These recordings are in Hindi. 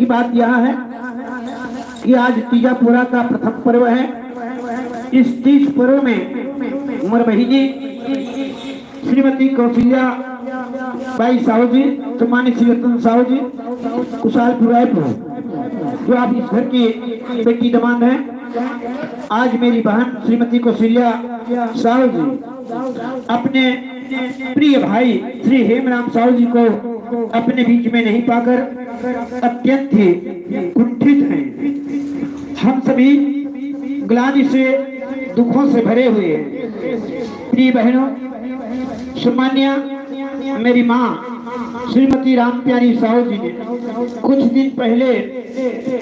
बात यह है कि आज तीजापुरा का प्रथम पर्व है। इस तीज पर्व में उमर बहिनी श्रीमती कौशल्या बाई साहू जी, सम्मानित श्री रतन साहू जी, कुशालपुर रायपुर, जो आप इस घर की बेटी दमाद है। आज मेरी बहन श्रीमती कौशल्या साहू जी अपने प्रिय भाई श्री हेमराम साहू जी को अपने बीच में नहीं पाकर अत्यंत ही कुंठित हैं। हम सभी ग्लानि से, दुखों से भरे हुए हैं। प्रिय बहनों, सम्मान्य मेरी माँ श्रीमती राम प्यारी साहू जी ने कुछ दिन पहले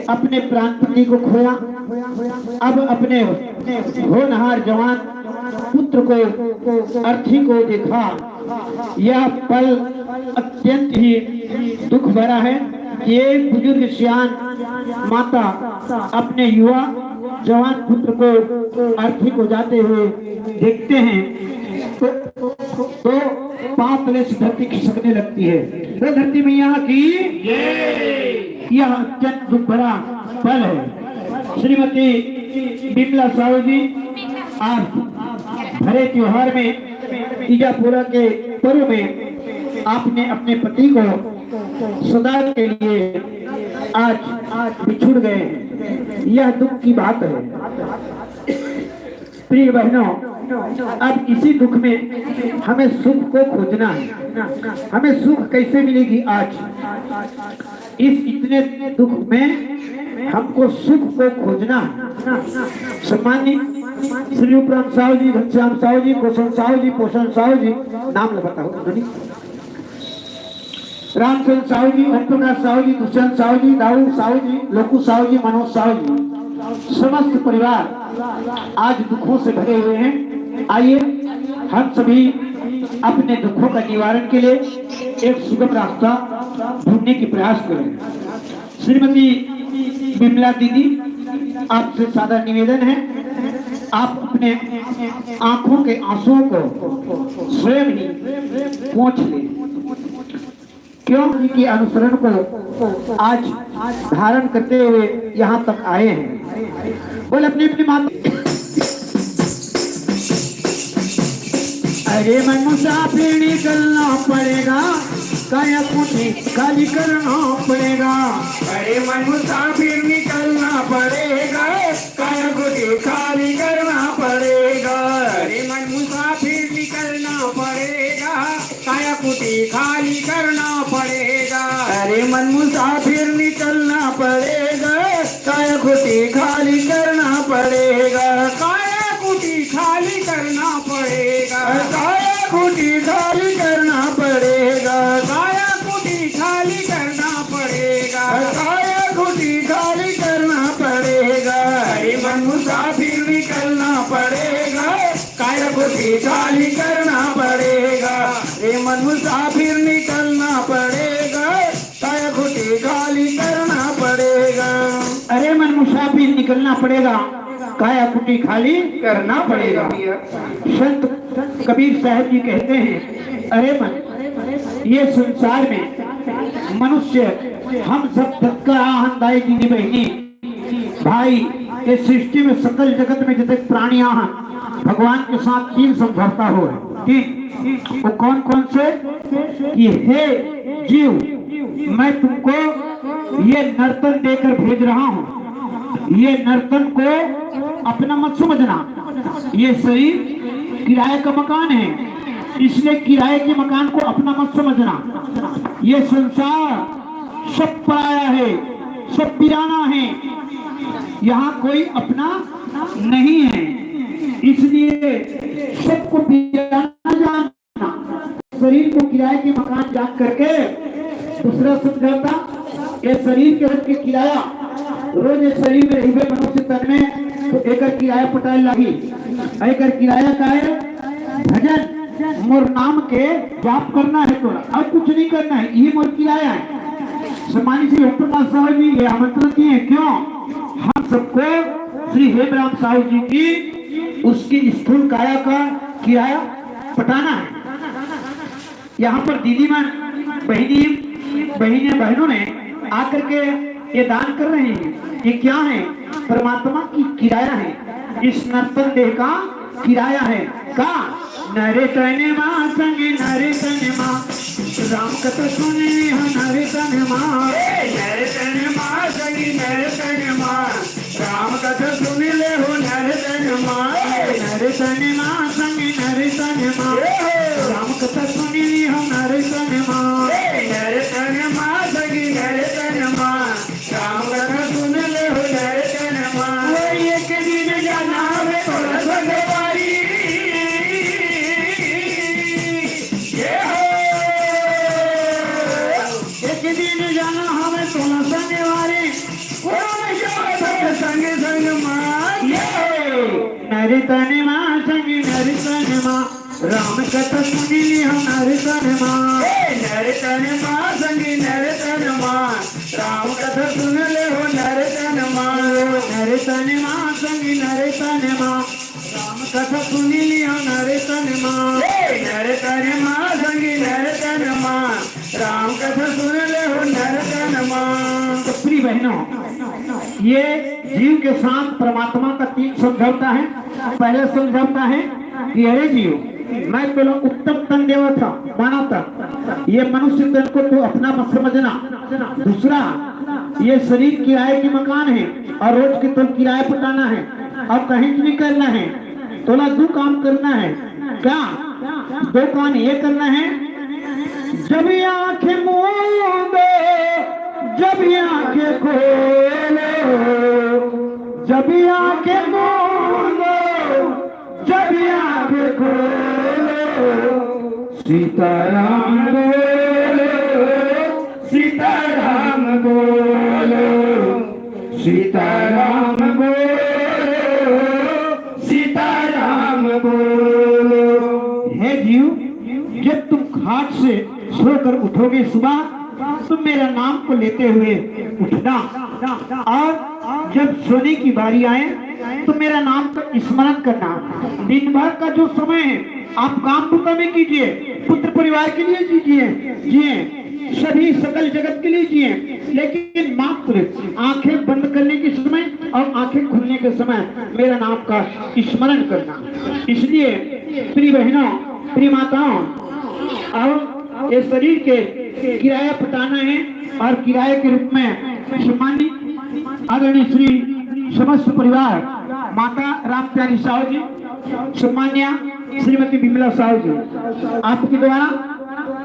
अपने प्राण पति को खोया। अब अपने होनहार जवान पुत्र को, अर्थी को देखा। यह पल अत्यंत ही दुख भरा है। ये बुजुर्ग सियान माता अपने युवा जवान पुत्र को, अर्थी को जाते हुए देखते हैं तो पांव तले से धरती खिसकने लगती है। तो धरती मैया की यह अत्यंत दुख भरा पल है। श्रीमती बिमला साहू जी आज भरे त्योहार में तीजापुरा के पर्व में आपने अपने पति को सदा के लिए आज बिछुड़ गए। यह दुख की बात है। प्रिय बहनों, अब इसी दुख में हमें सुख को खोजना है। हमें सुख कैसे मिलेगी? आज इस इतने दुख में हमको सुख को खोजना है। सम्मानित श्री उपराम साहू जी, घनश्याम साहू जी, कौशल साहू जी, पोषण साहू जी, नाम बताओ, रामचंद्र साहू जी, ओम प्रकाश साहू जी, दुष्यंत साहू जी, दाऊ साहू जी, लोकू साहू जी, मनोज साहू जी, समस्त परिवार आज दुखों से भरे हुए हैं। आइए हम सभी अपने दुखों का निवारण के लिए एक सुगम रास्ता ढूंढने की प्रयास करें। श्रीमती बिमला दीदी, आपसे सादा निवेदन है, आप अपने आंखों के आंसुओं को स्वयं ही पोंछ लें। क्यों? कि अनुसरण को आज धारण करते हुए यहाँ तक आए हैं। बोल अपनी अपनी माता। अरे मैं मुसाफिर निकलना पड़ेगा, काया कुटी खाली करना पड़ेगा। अरे मैं मुसाफिर निकलना पड़ेगा, काया कुटी खाली करना पड़ेगा। अरे मैं मुसाफिर निकलना पड़ेगा, काया कुटी खाली करना पड़ेगा। अरे मन मुसाफिर निकलना पड़ेगा, काया कुटी खाली करना पड़ेगा। काया कुटी खाली करना पड़ेगा, काया कुटी खाली करना पड़ेगा। काया कुटी खाली करना पड़ेगा, काया कुटी खाली करना पड़ेगा। अरे मन मुसाफिर निकलना पड़ेगा, काया कुटी खाली करना पड़ेगा। अरे मन मुसाफिर निकलना पड़ेगा, काया कुटी खाली करना पड़ेगा। अरे मन मुसाफिर निकलना पड़ेगा, काया कुटी खाली करना पड़ेगा। संत कबीर साहब जी कहते हैं, अरे मन, ये संसार में मनुष्य हम सब तत्का आनंदाई दीदी बहनी भाई, इस सृष्टि में सकल जगत में जितने प्राणियां हैं भगवान के साथ तीन समझौता हो रहे। वो कौन कौन से? कि हे जीव, मैं तुमको ये नर्तन देकर भेज रहा हूँ। ये नर्तन को अपना मत समझना। ये शरीर किराए का मकान है, इसलिए किराए के मकान को अपना मत समझना। ये संसार सब पराया है, सब बिराना है, यहाँ कोई अपना नहीं है। इसलिए सबको बिराना जानना, शरीर को किराए के मकान जान करके दूसरा समझौता, ये शरीर के रंग के किराया रोज शरीर में रही मनुष्य तन में तो एक किराया पटाए लगी। एक किराया का है भजन मोर नाम के जाप करना है, तो अब कुछ नहीं करना है, ये मोर किराया है। सम्मानित श्री ओम प्रकाश साहू जी ये आमंत्रण दिए। क्यों? हम सबको श्री हेमराम साहू जी की उसकी स्थूल काया का किराया पटाना है। यहाँ पर दीदी बहनों ने आकर के ये दान कर रहे हैं, ये क्या है? परमात्मा की किराया है, इस नर्तन देह का किराया है। का नरे तने माँ संगे नरे तने माँ राम कथा सुने नरे तने माँ, नर तन माँ संगी नर तन माँ राम कथा सुन ले हो नर तन माँ। नरे तने माँ संगे नरे तने माँ राम कथा सुने हो नरे तने माँ, नर तन माँ संगी नर तन माँ राम कथा सुन ले हो नर तन माँ। एक दिन जाना है तोरा संगवारी ये हो एक दिन जाना हमें 16 शनिवारी संग संग माँ ये नरे तने माँ संगी नरे तने माँ राम कथा सुनी ली हम नरे तने माँ, नर तन माँ संगी नर तन माँ राम कथा सुन ले हो नर तन माँ। नरे तने माँ संगी नरे तने माँ राम कथा सुनी ली हम नरे तने माँ, नर तन माँ संगी नर तन माँ राम कथा सुन ले हो नर तन माँ। तो प्रिय बहनों, ये जीव के साथ परमात्मा का 3 समझौता है। पहले समझौता है कि अरे जीव, मैं तो उत्तम तन देवा था, माना था, ये मनुष्य तन को तो अपना मत समझना। दूसरा, ये शरीर किराए की मकान है और रोज के तुम किराए पटाना है और कहीं नहीं करना है। तोला 2 काम करना है। क्या 2 काम? ये करना है, जब ये आंखें मूंदो, जब ये आंखें खोलो, जब ये आंखें मूंदो, जब ये आंखें खोलो, सीताराम बोलो, सीताराम बोलो, सीताराम बोलो, सीताराम बोलो। हे जीव, जब तुम खाट से सोकर उठोगे सुबह, तुम मेरा नाम को लेते हुए उठना, और जब सोने की बारी आए तो मेरा नाम का स्मरण करना। दिन भर का जो समय है आप काम पुता में कीजिए, पुत्र परिवार के लिए जिए, सभी सकल जगत के लिए जिए, लेकिन मात्र आंखें बंद करने के समय और आंखें खुलने के समय मेरा नाम का स्मरण करना। इसलिए प्रिय बहनों, प्रिय माताओं, और ये शरीर के किराया पटाना है और किराए के रूप में सम्मानित आदरणीय श्री समस्त परिवार, माता रामप्यारी साहू जी, सम्मान्य श्रीमती विमला साहू जी, आपके द्वारा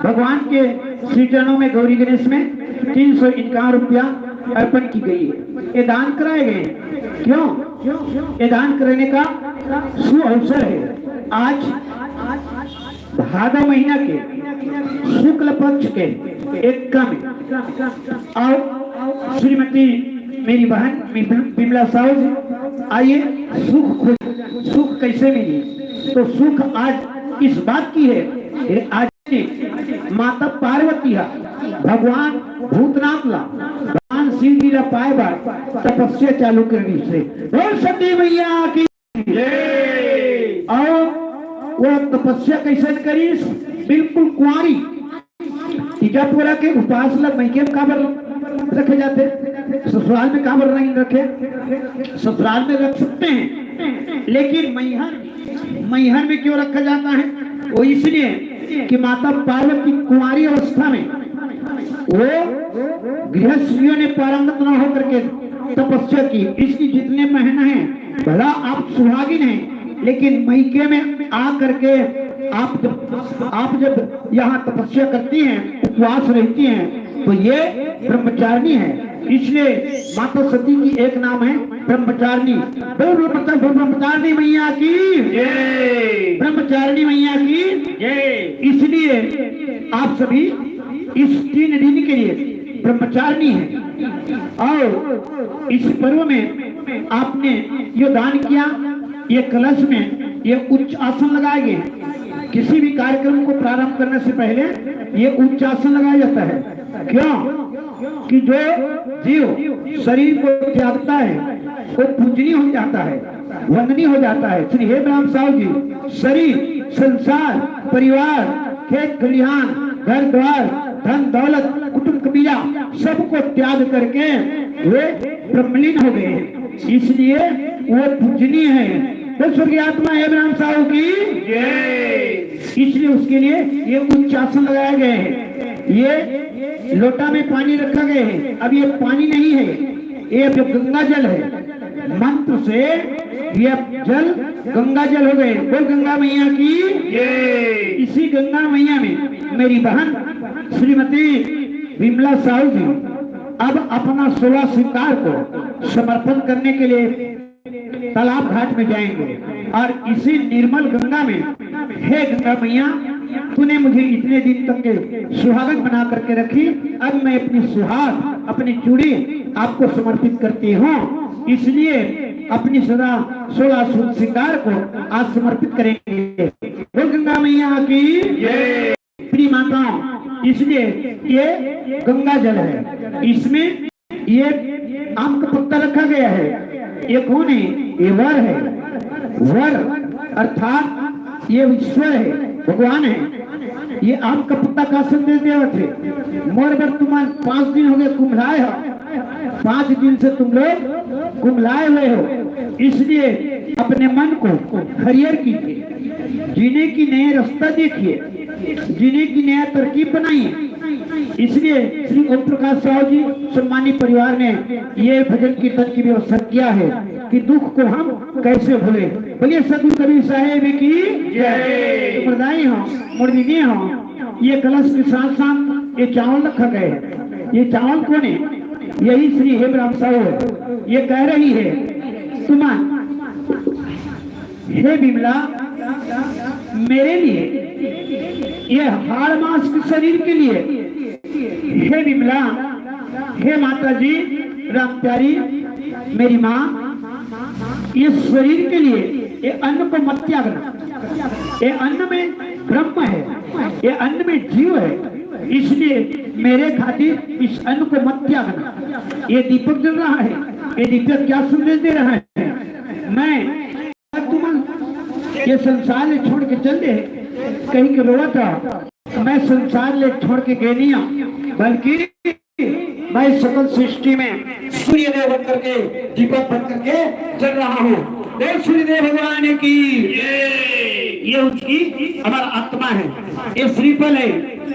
भगवान के श्री चरणों में गौरी गणेश में 351 रुपया अर्पण की गई है। ये दान कराए गए। क्यों? ये दान करने का शुभ अवसर है। आज भादव महीना के शुक्ल पक्ष के एक कम और श्रीमती मेरी बहन विमला साहू जी, आइए सुख कैसे मिली? तो सुख आज इस बात की है, आज माता पार्वती है, भगवान भूतनाथ ला, भगवान शिव जी ला पाए बार तपस्या चालू करनी से बोल सती मैया की जय। और वो तपस्या कैसे करी? बिल्कुल कुंवारी तीजापुरा के उपास लग मैके में काबर रखे जाते, ससुराल में काबर नहीं रखे? ससुराल में रख सकते हैं, लेकिन मैहर में क्यों रखा जाता है? वो इसलिए कि माता पार्वती कुंवारी अवस्था में वो गृहस्थियों ने पारंगत न होकर के तपस्या की। इसकी जितने महीने हैं, भला आप सुहागिन हैं, लेकिन मैके में आ करके आप जब यहाँ तपस्या करती हैं, उपवास रहती हैं, तो ये ब्रह्मचारिणी है। इसलिए माता सती की एक नाम है ब्रह्मचारिणी। ब्रह्मचारिणी मैया की जय, ब्रह्मचारिणी मैया की जय। इसलिए आप सभी इस 3 दिन के लिए ब्रह्मचारिणी हैं और इस पर्व में आपने ये दान किया। ये कलश में ये उच्च आसन लगाए गए। किसी भी कार्यक्रम को प्रारंभ करने से पहले ये उच्च आसन लगाया जाता है। क्यों? कि जो जीव शरीर को त्यागता है वो पूजनीय हो जाता है, वंदनीय हो जाता है। श्री हे ब्रह्म साहू जी, शरीर, संसार, परिवार, खेत खलिहान, घर द्वार, धन दौलत, कुटुंब कबीला सबको त्याग करके वे ब्रह्मलीन हो गए हैं, इसलिए वो पूजनीय है। तो स्वर्गीय आत्मा हेमराम साहू की जय। इसलिए उसके लिए ये उच्च आसन लगाए गए हैं। ये लोटा में पानी रखा गया है। अब ये पानी नहीं है, ये जो गंगा जल है, मंत्र से ये जल गंगा जल हो गए। बोल गंगा मैया की जय। इसी गंगा मैया में मेरी बहन श्रीमती विमला साहू जी अब अपना 16 श्रृंगार को समर्पण करने के लिए तालाब घाट में जाएंगे और इसी निर्मल गंगा में, हे गंगा मैया, तूने मुझे इतने दिन तक के सुहागन बना करके रखी, अब मैं अपनी सुहाग, अपनी चूड़ी आपको समर्पित करती हूँ। इसलिए अपनी सदा 16 श्रृंगार को आज समर्पित करेंगे। हे गंगा मैया की जय। प्रिय माताओं, इसलिए ये गंगा जल है, इसमें ये आम का पत्ता रखा गया है। ये कौन है? ये वर है। वर अर्थात ये ईश्वर है, भगवान है। ये आम का पत्ता का संदेश देव थे। मोर बर तुम 5 दिन हो गए कुंभलाए हो, 5 दिन से तुम लोग कुंभलाए हुए हो, इसलिए अपने मन को हरियर कीजिए, जीने की नया रास्ता देखिए, जीने की नया तरकीब बनाइए। इसलिए श्री ओम प्रकाश साहू जी सम्मानित परिवार ने ये भजन कीर्तन की व्यवस्था किया है कि दुख को हम कैसे भूले। बोलिए सदगुरु कबीर साहेब की जय। मर्दाई हो, मुर्दिनी हो। ये कलश के साथ साथ ये चावल रखा गए है। ये चावल कौन है? यही श्री हेमराम साहू है। ये कह रही है, तुम हे विमला, मेरे लिए, ये हाड़ मास के शरीर के लिए, हे विमला, हे माता जी, राम प्यारी, मेरी माँ, ये शरीर के लिए ये अन्न को मत त्यागना। ये अन्न में ब्रह्म है, ये अन्न में जीव है, इसलिए मेरे खातिर इस अन्न को मत त्यागना। ये दीपक जल रहा है, ये दीपक क्या संदेश दे रहा है? मैं तुम ये संसार ले छोड़ के चल दे, कहीं के रोवा था, मैं संसार ले छोड़ के गए नहीं, बल्कि मैं सकल सृष्टि में सूर्यदेव बन करके, दीपक बन करके चल रहा हूँ। देव सूर्यदेव भगवान की ये उसकी हमारा आत्मा है। ये श्रीफल है,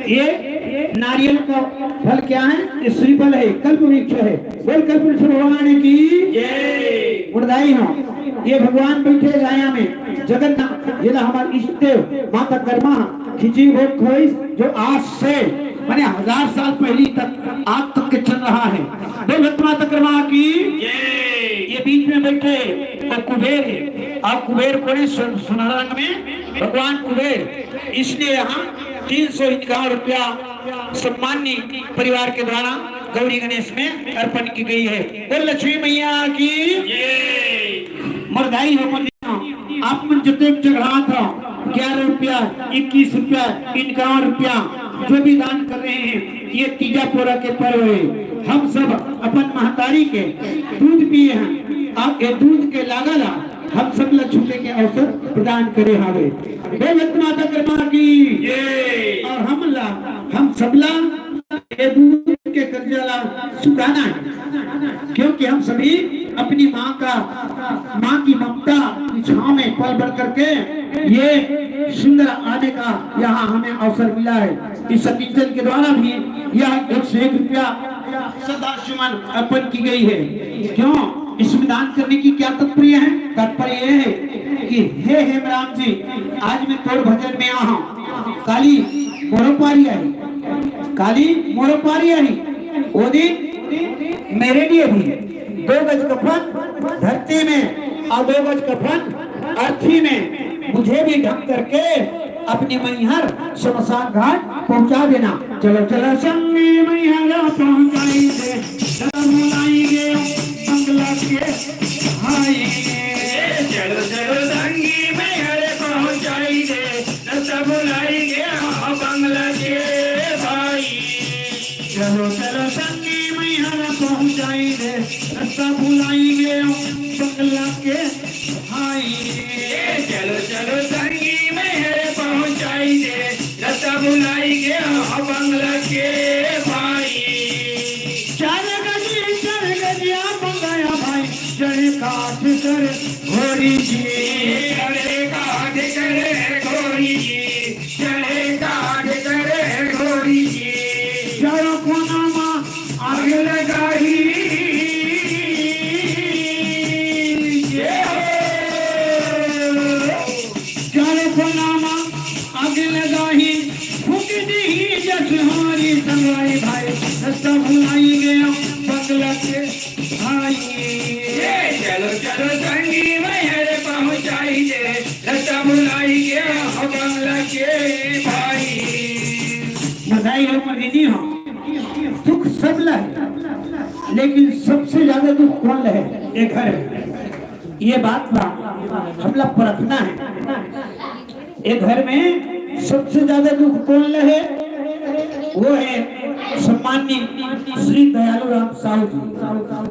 ये नारियल का फल क्या है? ये श्रीफल है, कल्प वृक्ष है। बोल कल्प वृक्ष भगवान की जय। गुणदाई हो। ये भगवान बैठे गाया में जगन्नाथ, ये हमारे इष्ट देव माता कर्मा खिची वो खोई, जो आज से माने 1000 साल पहले तक आज तक के चल रहा है। बोल माता कर्मा की जय। ये बीच में बैठे तो कुबेर है, और कुबेर को सुनहरा रंग में भगवान कुबेर, इसलिए यहाँ 351 रुपया सम्मान्य परिवार के द्वारा गौरी गणेश में अर्पण की गई है। बोल लक्ष्मी मैया की मर्दाई हो। आप मन जितने जगह था 11 रुपया, 21 रुपया, 51 रुपया जो भी दान कर रहे हैं, ये तीजा पोरा के पर्व है। हम सब अपन महतारी के दूध पिए हैं, आप ये दूध के लागला हम सब ला छूटे के अवसर प्रदान करे हावे। माता कर्मा की जय। और हम सबला ये दूध के कर्जा ला चुकाना है, क्योंकि हम सभी अपनी माँ की ममता की छांव में पल बढ़ करके ये सुंदर आने का यहाँ हमें अवसर मिला है। इस कीर्तन के द्वारा भी यह 101 रुपया सदाशिवन अर्पण की गई है। क्यों? इसमें दान करने की क्या तात्पर्य है? तात्पर्य यह है कि हे हेमराम जी, आज मैं तोड़ भजन में आया हूँ। काली मोरोपारी आई, काली मोरोपारी आई। वो दिन मेरे लिए भी 2 गज कफन धरती में और 2 गज कफन अर्थी में मुझे भी ढक करके अपनी मैहर शमशान घाट पहुंचा देना। चलो चलो संगी मैहर पहुंचाई दे, बुलाएंगे बंगला के आएंगे। चलो चलो संगी मैहर पहुंचाई दे, बुलाएंगे बंगला के भाई। चलो चलो संगी मैहर पहुंचाई दे, रास्ता बुलाएंगे बंगला के भाई। चलो चलो संगी मैहर पहुंचाई दे, रास्ता बुलाएंगे बंगला के भाई। 4 गज चढ़े काठ कर घोड़ी जी, चढ़े काठ करे घोड़ी जी, चढ़े काठ करे घोड़ी जी, चारों कोना माँ आग लगाई चारों कोना माँ आग लगाई, फूक दी जसहारी संगाई भाई, रास्ता भुलाई गया बंगला के भाई। चलो चलो संगी महर पहुंचाई दे, रास्ता भुलाई गया बंगला के भाई। बधाई हो मदीनी हो, दुख सब लहे, लेकिन सबसे ज्यादा दुख कौन लहे? ये घर है। ये बात बा हम लोग परखना है। ये घर में सबसे ज्यादा दुख कौन लहे? वो है सम्माननीय श्री दयालु राम साहू जी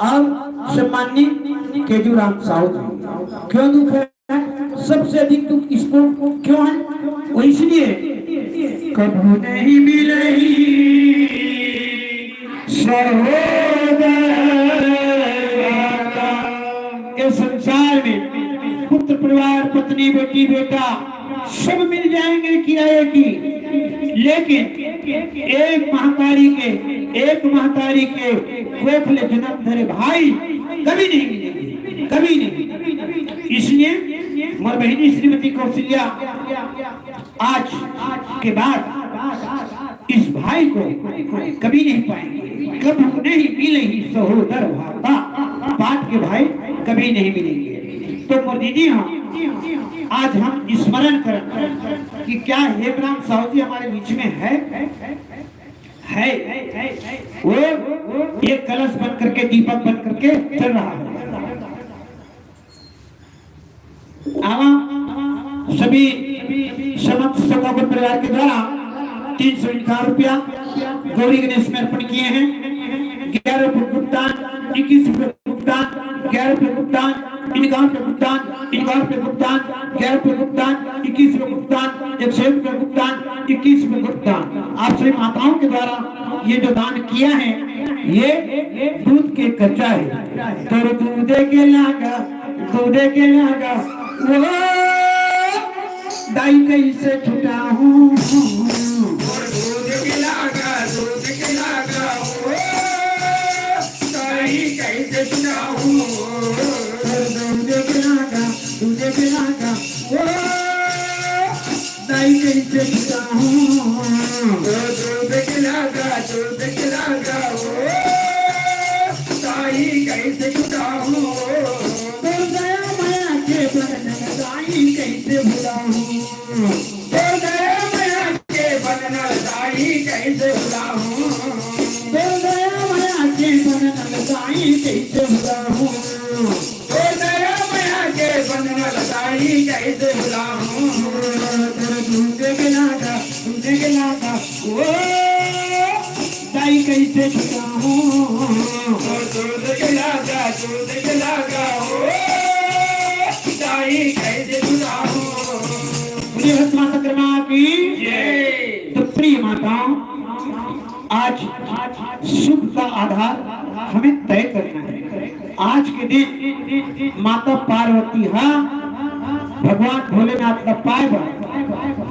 और सम्माननीय केजूराम साहू जी। क्यों दुख है? सबसे अधिक दुख इसको क्यों है? वो इसलिए कभी नहीं मिलेगी इस संसार में पुत्र परिवार पत्नी बेटी बेटा सब मिल जाएंगे किराए की, लेकिन एक महतारी के गोखले जन्म धरे भाई कभी नहीं मिलेंगे, कभी नहीं। इसलिए मोर बहनी श्रीमती कौशल्या आज के बाद इस भाई को कभी नहीं पाएंगे, कभी नहीं मिलेगी सहोदर भाता, बात के भाई कभी नहीं मिलेंगे। तो मोर दीदी आज हम स्मरण करें कि क्या हेमराम साहू जी हमारे बीच में है वो एक कलश बन करके दीपक बन करके चल रहा है। आवा सभी समस्त सभापति परिवार के द्वारा 351 रुपया गौरी गणेश में अर्पण किए हैं। 11 रुपये भुगतान, 21 रुपये भुगतान, 11 रुपये भुगतान, 51 रुपये भुगतान, 51 रुपये भुगतान, 11 रुपये भुगतान, 21 रुपये भुगतान, 101 रुपये भुगतान, 21 रुपये भुगतान। आप सभी माताओं के द्वारा ये जो दान किया है ये दूध के कच्चा है। तो दूधे के लागा वो दाई कैसे छुटा हूँ, दूध खिलागा ओ दाई कैसे छुटाऊं, दूध खिलागा वो दाई कैसे छुटा हूँ, दूध खिलागा ओ दाई कैसे छुटाऊं, दया माया के बंधन दाई कैसे भुलाऊं, दया माया के बंधन दाई कैसे भुलाऊं, दया माया के बंधन दाई कैसे भुलाऊं, दया माया के बंधन दाई कैसे भुलाऊं, दूध के लागा ओ दाई कैसे छुटाऊं, दूध खिलागा ओ दाई कैसे छुटाऊं। बृहत माता कर्मा की जय। तो प्रिय माताओं, आज सुख का आधार हमें तय करना है। आज के दिन माता पार्वती भगवान भोलेनाथ का पाए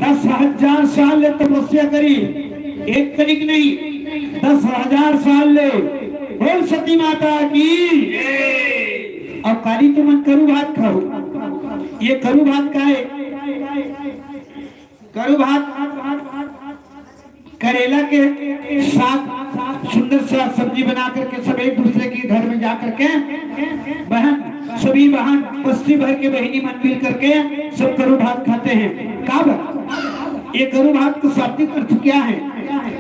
10,000 साल ले तपस्या करी, एक तरीक नहीं 10,000 साल ले। बोल सती माता की। और काली तो मन करू भात खाओ। ये करू भात का है, करू भात करेला के साथ सुंदर सा सब्जी बना करके सब एक दूसरे के घर में जा करके सभी बहन बस्ती भर के बहनी मन मिल करके सब करू भात खाते हैं। कब ये करू भात का शाब्दिक अर्थ क्या है?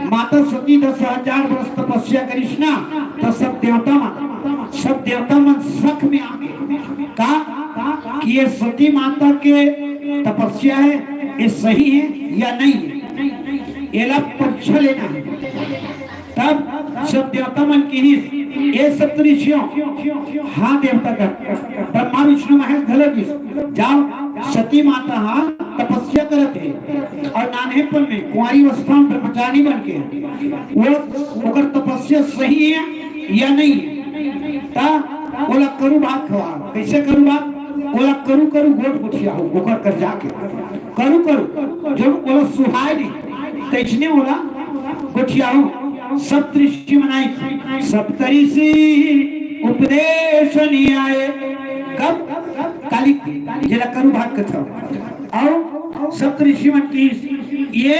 माता सती 10,000 वर्ष तपस्या करिस ना, तो सब देवता मन सख में आ गए। का कि ये सती माता के तपस्या है, ये सही है या नहीं है, ये ला परीक्षा लेना है। तब सब देवता मन की ये सब ऋषियों हाँ देवता का ब्रह्मा विष्णु महेश धलगिस जाओ सती माता हाँ तपस्या करते हैं और नानेपन में कुंवारी अवस्था में ब्रह्मचारी बन के वो अगर तपस्या सही है या नहीं है, ता बोला करू भात खवा कैसे करू बात? बोला करू करू गोट गुठिया हो ओकर कर जाके करू करू जो बोला सुहाय नहीं तैसने बोला गुठिया हो सप्तऋषि मनाई सप्तऋषि उपदेश नहीं आए कब काली जरा करू भाग कथा और सप्तऋषि मन की ये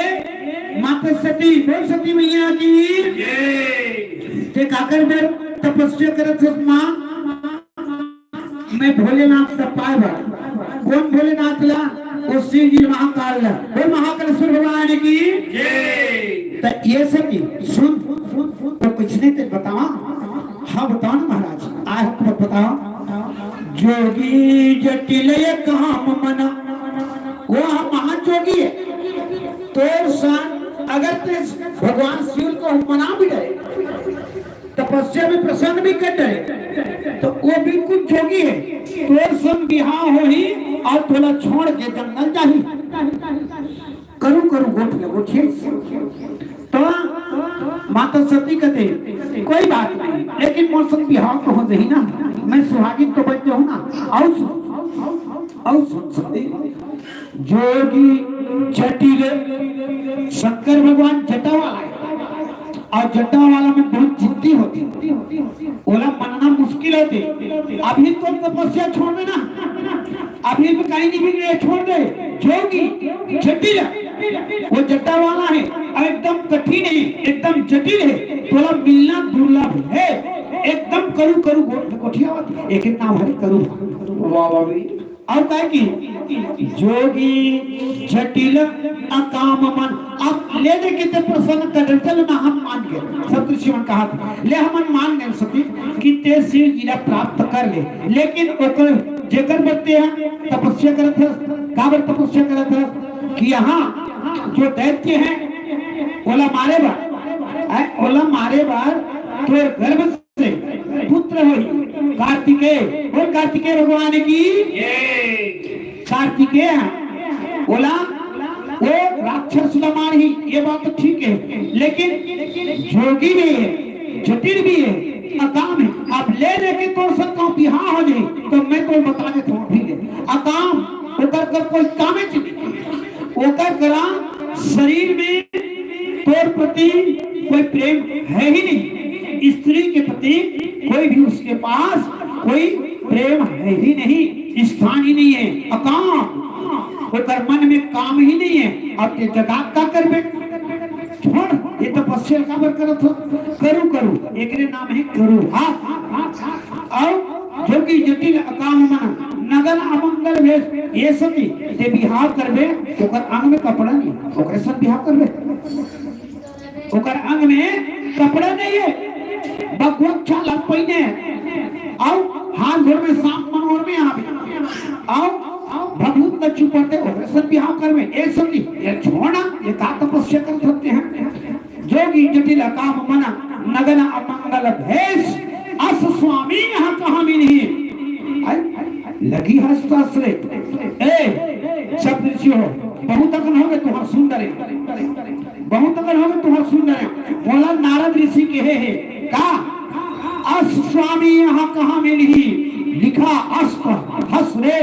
माता सती बोल सती मैया की ते काकर में तपस्या करत मां मैं भोलेनाथ का पाए बा कौन भोलेनाथ ला वो शिव जी महाकाल ला वो महाकालेश्वर भगवान की तो ये सती सुन तो कुछ नहीं ते बतावा हाँ बताओ ना महाराज आज तो बताओ जोगी जटिल काम मना वो महाजोगी है तो सान अगर ते भगवान शिव को मना भी रहे तपस्या में प्रसन्न भी कर रहे तो वो बिल्कुल जोगी है तो सुन बिहार हो ही और थोड़ा छोड़ के जंगल जाही करू करू गोठिए तो माता सती कहते कोई बात नहीं लेकिन मौसम बिहार तो हो रही ना मैं सुहागिन तो बच जाऊं ना और सुन सकते जोगी जटिल शंकर भगवान जटा वाला है और जटा वाला में बहुत जिद्दी होती बोला मनना मुश्किल होती अभी तो तपस्या छोड़ देना अभी भी कहीं नहीं बिगड़े छोड़ दे जोगी जटिल वो जटा वाला है और एकदम कठिन है एकदम जटिल है थोड़ा मिलना दुर्लभ है एकदम करू करू गोठिया एक एक नाम है करू वाह वाह और कहे कि जोगी जटिल अकाम मन आप ले दे के प्रसन्न कर चल ना हम मान गए सब ऋषि मन कहा ले हम मान नहीं सकते कि ते शिव जी प्राप्त कर ले लेकिन ओकर जेकर बत्ते हैं तपस्या करत है काबर तपस्या करत है कि यहाँ जो दैत्य हैं ओला मारे बार तो गर्भ से पुत्र होई कार्तिकेय और कार्तिकेय भगवान की कार्तिकेय बोला वो राक्षस मार ही ये बात तो ठीक है लेकिन जोगी भी है जटिल भी है अकाम है आप ले लेके तोड़ सकता हूँ बिहार हो जाए तो मैं तो बता देता हूँ ठीक है अकाम ओकर कर कोई काम है ओकर करा शरीर में तोर प्रति कोई प्रेम है ही नहीं स्त्री के प्रति कोई भी उसके पास कोई प्रेम है ही नहीं स्थान ही नहीं है अकाम ओकर मन में काम ही नहीं है अब ये जगात का करबे छोड़ ये तपस्या का बर करत हो करू करू एकरे नाम है करू हाँ और जो कि जटिल अकाम मन नगन अमंगल वेश ये सभी ते बिहार करबे ओकर अंग में कपड़ा नहीं ओकरे सब बिहार करबे ओकर अंग में कपड़ा नहीं है भगवत छाला पहिने आओ हाथ घोड़ में सांप मनोर में आवे आओ भगवत न चुपते ओकरे सब बिहार करबे ए सभी ये छोड़ा ये का तपस्या कर सकते हैं जोगी जटिल अकाम मना नगन अमंगल भेष अस स्वामी यहाँ कहाँ भी नहीं लगी हस्ताश्रय ए सब ऋषि हो बहुत अगन हो गए तुम्हारा सुंदर है बहुत अगन हो गए तुम्हारा सुंदर है बोला नारद ऋषि के है का अस स्वामी यहाँ कहाँ में नहीं लिखा अस्त हसरे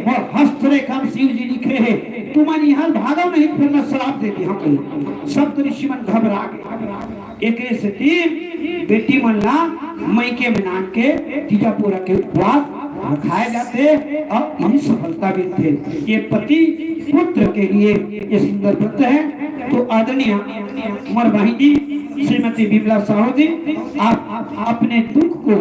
और हस्तरे काम शिव जी लिखे है तुम्हारी यहाँ भागो नहीं फिर मैं श्राप देती हाँ कहीं सब ऋषि मन घबरा गए एक से तीन बेटी मन ला मैके में नान के तीजापुरा के उपवास रखाए जाते और यही सफलता भी थे ये पति पुत्र के लिए ये सुंदर व्रत है तो आदरणीय उमर भाई जी श्रीमती बिमला साहू जी आप अपने दुख को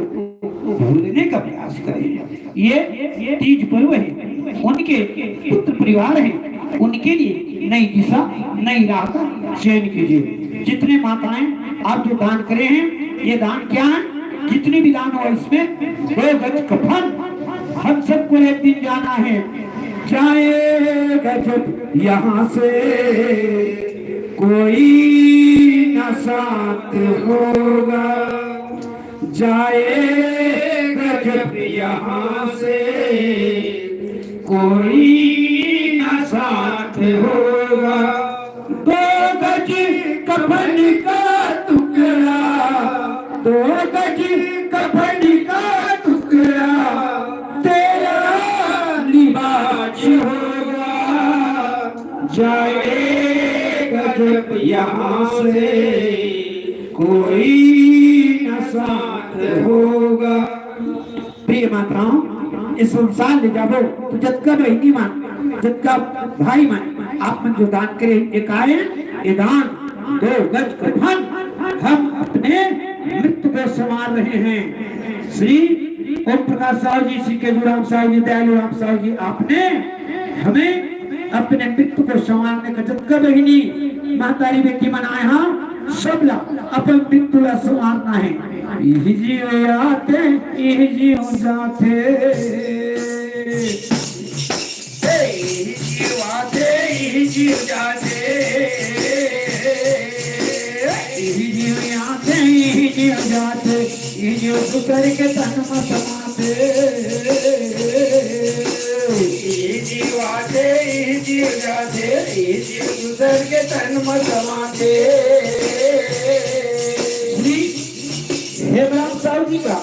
भूलने का प्रयास करें ये तीज पर्व है उनके पुत्र परिवार है उनके लिए नई दिशा नई राह का चयन कीजिए जितने माताएं आप जो दान करे हैं ये दान क्या है जितने भी दान हो इसमें 2 गज कफन हम सबको एक दिन जाना है जाएगा जब यहाँ से कोई न साथ होगा जाएगा जब यहाँ से कोई न साथ होगा 2 गज कफन का टुकड़ा 2 गज कफन का टुकड़ा यहाँ से कोई न साथ होगा। प्रिय माताओं, इस संसार ले जाबो तो जतका बहनी मान, जतका भाई मान, आप मन जो दान करे एक आए ये दान 2 गज का धन हम अपने मृत्यु को संवार रहे हैं। श्री ओम प्रकाश साहु जी, श्री केजूराम साहु जी, दयालु राम साहु जी, आपने हमें अपने मृत्यु को संवारने का जतका बहनी महतारी बेटी मनाए हाँ सब ला अपन मृत्यु ला संवारना है। यही जीव आते यही जीव जाते, यही जीव आते यही जीव जाते, यही जीव आते यही जीव जाते, यही जीव दूसरे के तन में समाते। यही जीव आते यही जीव जाते, यही जीव दूसरे के तन में समाते। हेमराम साहु जी का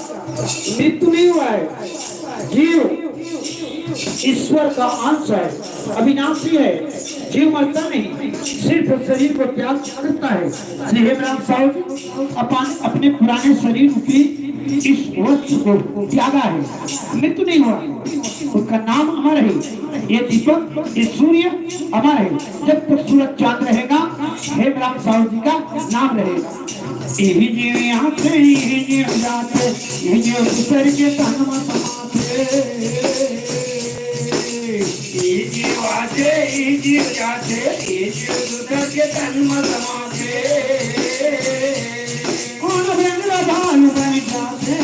मृत्यु नहीं हुआ है, जीव ईश्वर का अंश है, अविनाशी है, जीव मरता नहीं, सिर्फ शरीर को त्याग करता है। श्री हेमराम साहु जी अपने पुराने शरीर रूपी इस वस्तु को त्यागा है, मृत्यु नहीं हुआ, उसका नाम अमर है। ये दीपक ये सूर्य अमर है, जब तक सूरज चांद रहेगा हेमराम साहु जी का नाम रहेगा। यही जीव यहाँ से यही जीव जाते, यही जीव दूसरे के तन में समाते। यही जीव आते यही जीव जाते, यही जीव दूसरे के तन में समाते। कौन बेंगला भालू बन जाते,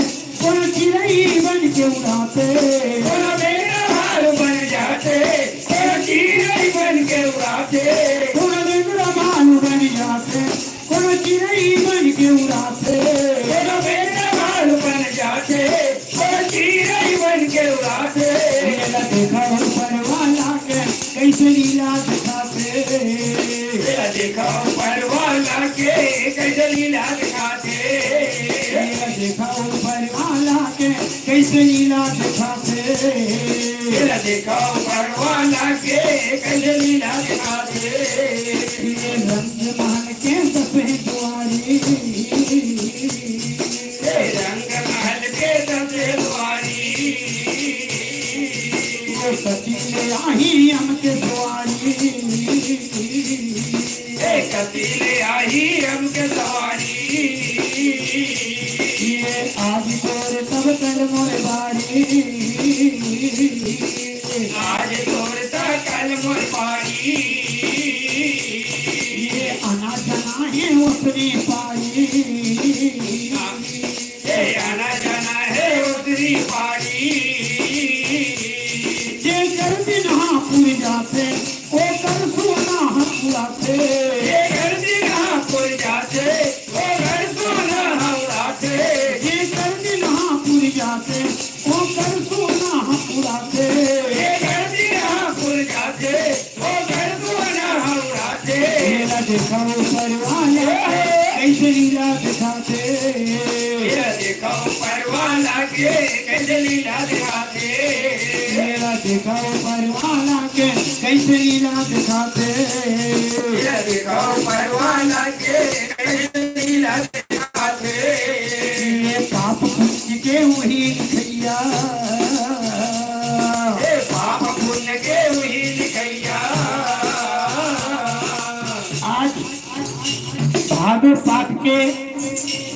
कौन चिड़ै बन के उड़ाते, कौन बेंगला भालू बन जाते, कौन चिड़ै बन के उड़ाते, कौन बेंगला भालू बन जाते, कौन चिड़ै बन के उड़ाते, कौन बेंगला भालू बन जाते, कौन चिड़ै बन के उड़ाते। मेरा देखा ऊपर वाला के कैसे लीला दिखाते, मेरा देखा ऊपर वाला के कैसे लीला दिखाते, मेरा देखा ऊपर वाला के कैसे लीला दिखाते, मेरा देखा ऊपर वाला के कैसे लीला दिखाते। ये रंग महल के सफेद द्वारी, रंग महल के दसे द्वारी, वो सती ले आई हमके द्वारी, कतीले आई हमके सवारी। ये आज तोरे तब कर मोरे बारी, आज तोड़ता कल मोर पारी, ये आना जाना है उसने पारी, ये आना जाना है उतरी पारी। ये कर दिन हाँ पूरी जाते, ओ कर सोना हम बुलाते, ये घर दिना पुर जाते, वो घर सोना उड़ाते, ये कर दिन हाँ पूरी जाते, ओ कर सोना हम बुलाते। ये घर दिना पुर जाते, वो घर सोना उड़ाते। मेरा देखा ऊपर वाले कैसे लीला दिखाते, मेरा देखा ऊपर वाला के कैसे लीला दिखाते, मेरा देखा ऊपर वाला के कैसे लीला दिखाते। मेरा देखा ऊपर वाला के कैसे लीला दिखाते। ये पाप पुण्य के वही भैया, ये पाप पुण्य के वही लिखैया। आज भादो पाठ के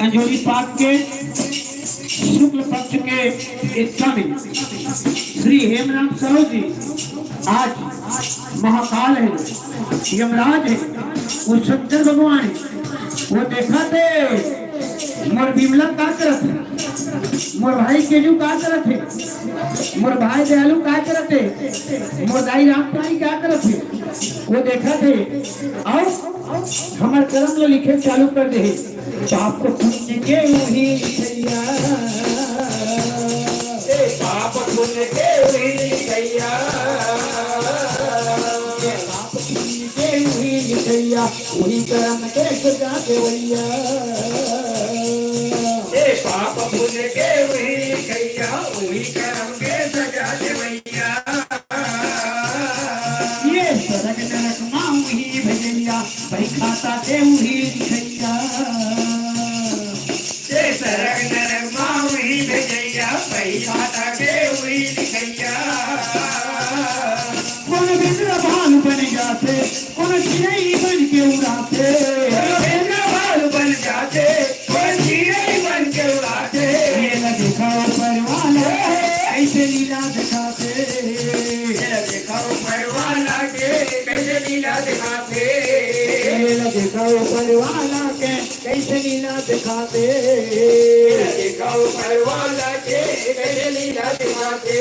अंजोरी पाठ के शुक्ल पक्ष के इच्छा में श्री हेमराम साहु जी आज महाकाल है, यमराज है, वो शंकर भगवान है। वो देखा थे मोर बिमला का करत है, मोर भाई केजू का करत है, मोर भाई दयालु का करत है, मोर दाई रामताई का करत है। वो देखा थे और हमारे कर्म लो लिखे चालू कर दे, पाप पुण्य के वही लिखैया, पाप पुण्य के वही लिखैया, पाप पुण्य के वही लिखैया, वही कर्म के सजा देवैया। पाप पुण्य के वही लिखैया, वही कर्म के सजा देवैया। ये सरग नरक माँ वही भजैया, भाई खाता के दिखाता के हुई दिखैया कौन बेंद्रा भाल बन जाते, कौन चिड़ै बन के उड़ाते, बेंद्रा भाल बन जाते, कौन चिड़ै बन के उड़ाते। ये देखा ऊपर वाला कैसे लीला दिखाते, ये देखा ऊपर वाला के कैसे लीला दिखाते, ये देखा ऊपर वाला के कैसे लीला दिखाते, ये देखा ऊपर वाला के कैसे लीला दिखाते।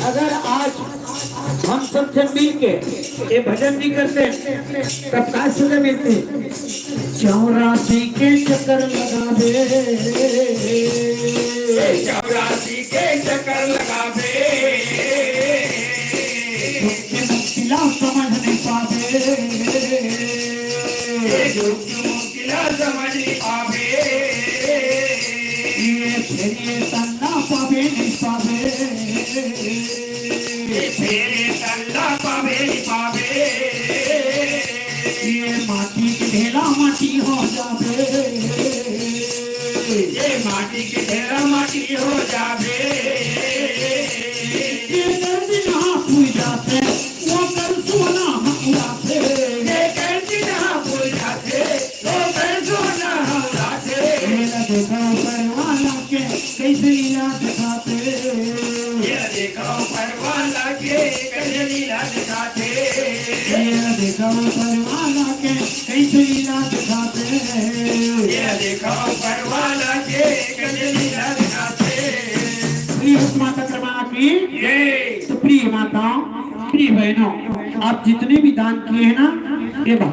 अगर आज हम सब जन मिल के ये भजन नहीं करते तब क्या सजा मिलती, 84 के चक्कर लगा दे, 84 के चक्कर लगा दे, मुश्किला समझ नहीं पाते, मुश्किला समझ नहीं पावे, ये फिर ये तन्ना पावे नहीं पावे, फेरे तल्ला पावे नहीं पावे, ये माटी के ढेला माटी हो जावे, ये माटी के ढेरा माटी हो जावे, ये दर्द जहाँ भूल जाते वो कर सोना हम उड़ाते, ये कैसी ना भूल जाते, वो कर सोना हम लाते। मेरा देखा ऊपर वाला के कैसे लीला दिखाते, ये देखो परवाला के कैसे लीला दिखाते, मेरा देखा ऊपर वाला के कैसे लीला दिखाते, ये देखो परवाला के कैसे लीला दिखाते। प्रिय माता क्रमाना की, ये तो प्रिय माताओं, प्रिय बहनों, आप जितने भी दान किए हैं ना, ये